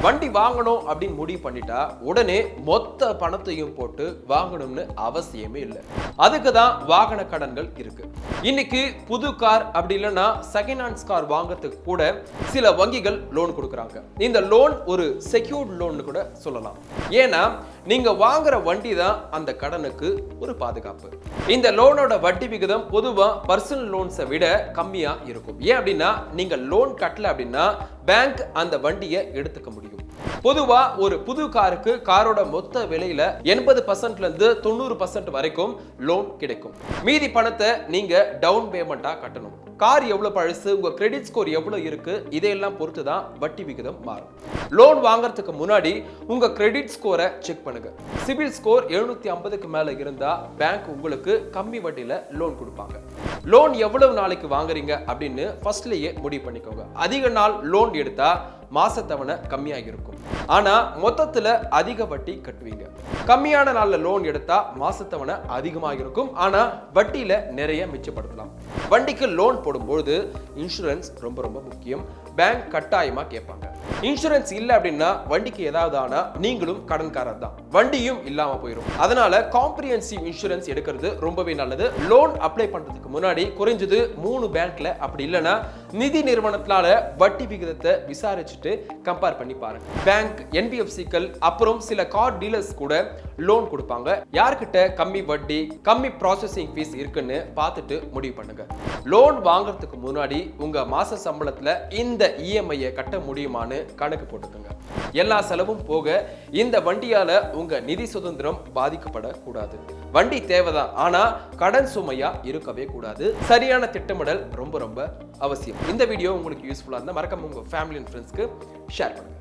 வண்டி வாங்கணும் அப்படின்னு முடிவு பண்ணிட்டா உடனே மொத்த பணத்தையும் போட்டு வாங்கணும்னு அவசியமே இல்லை. அதுக்கு தான் வாகன கடன்கள் இருக்கு. இன்னைக்கு புது கார் அப்படி இல்லைன்னா செகண்ட் ஹேண்ட்ஸ் கார் வாங்கறதுக்கு கூட சில வங்கிகள் லோன் கொடுக்குறாங்க. இந்த லோன் ஒரு செக்யூர்ட் லோன் கூட சொல்லலாம். ஏன்னா நீங்க வாங்குற வண்டி தான் அந்த கடனுக்கு ஒரு பாதுகாப்பு. இந்த லோனோட வட்டி விகிதம் பொதுவா பர்சனல் லோன்ஸை விட கம்மியா இருக்கும். ஏன் அப்படின்னா நீங்க லோன் கட்டல அப்படின்னா பேங்க் அந்த வண்டியை எடுத்துக்க முடியும். பொதுவா ஒரு புது காருக்கு காரோட மொத்த விலையில 80% இருந்து 90% வரைக்கும் லோன் கிடைக்கும். மீதி பணத்தை நீங்க டவுன் பேமெண்டா கட்டணும். கார் எவ்வளவு பழசு, உங்க கிரெடிட் ஸ்கோர் எவ்வளவு இருக்கு, இதையெல்லாம் பொறுத்து தான் வட்டி விகிதம் மாறும். லோன் வாங்குறதுக்கு முன்னாடி உங்க கிரெடிட் ஸ்கோரை செக் பண்ணுங்க. சிபில் ஸ்கோர் 750க்கு மேல இருந்தா பேங்க் உங்களுக்கு கம்மி வட்டியில லோன் கொடுப்பாங்க. லோன் எவ்வளவு நாளைக்கு வாங்குறீங்க அப்படின்னு ஃபர்ஸ்ட்லயே முடிவு பண்ணிக்கோங்க. அதிக நாள் லோன் எடுத்தா மாசத்தவணை கம்மியாக இருக்கும். ஆனா மொத்தத்துல அதிக வட்டி கட்டுவீங்க. கம்மியான நாள்ல லோன் எடுத்தா மாசத்தவணை அதிகமாக இருக்கும். ஆனா வட்டியில நிறைய மிச்சப்படுத்தலாம். வண்டிக்கு லோன் போடும்போது இன்சூரன்ஸ் ரொம்ப ரொம்ப முக்கியம். பேங்க் கட்டாயமா கேட்பாங்க. இன்சூரன்ஸ் இல்ல அப்படின்னா வண்டிக்கு ஏதாவது ஆனா நீங்களும் கடன்காரர் தான், வண்டியும் இல்லாம போயிடும். அதனால காம்ப்ரிஹென்சிவ் இன்சூரன்ஸ் எடுக்கிறது ரொம்பவே நல்லது. லோன் அப்ளை பண்றதுக்கு முன்னாடி குறைஞ்சது 3 பேங்க்ல அப்படி இல்லைன்னா நிதி நிறுவனத்தால வட்டி விகிதத்தை விசாரிச்சுட்டு கம்பேர் பண்ணி பாருங்க. பேங்க், என்பிஎஃப்சிக்கள், அப்புறம் சில கார் டீலர்ஸ் கூட லோன் கொடுப்பாங்க. யார்கிட்ட கம்மி வட்டி, கம்மி ப்ராசஸிங் ஃபீஸ் இருக்குன்னு பார்த்துட்டு முடிவு பண்ணுங்க. லோன் வாங்குறதுக்கு முன்னாடி உங்க மாச சம்பளத்துல இந்த இஎம்ஐயை கட்ட முடியுமான்னு கணக்கு போட்டுக்கோங்க. எல்லா செலவும் போக இந்த வண்டியால உங்க நிதி சுதந்திரம் பாதிக்கப்படக்கூடாது. வண்டி தேவைதான், ஆனா கடன் சுமையா இருக்கவே கூடாது. சரியான திட்டமிடல் ரொம்ப ரொம்ப அவசியம். இந்த வீடியோ உங்களுக்கு யூஸ்ஃபுல்லா இருந்தா மறக்காம உங்க ஃபேமிலி அண்ட் ஃப்ரெண்ட்ஸ்க்கு ஷேர் பண்ணுங்க.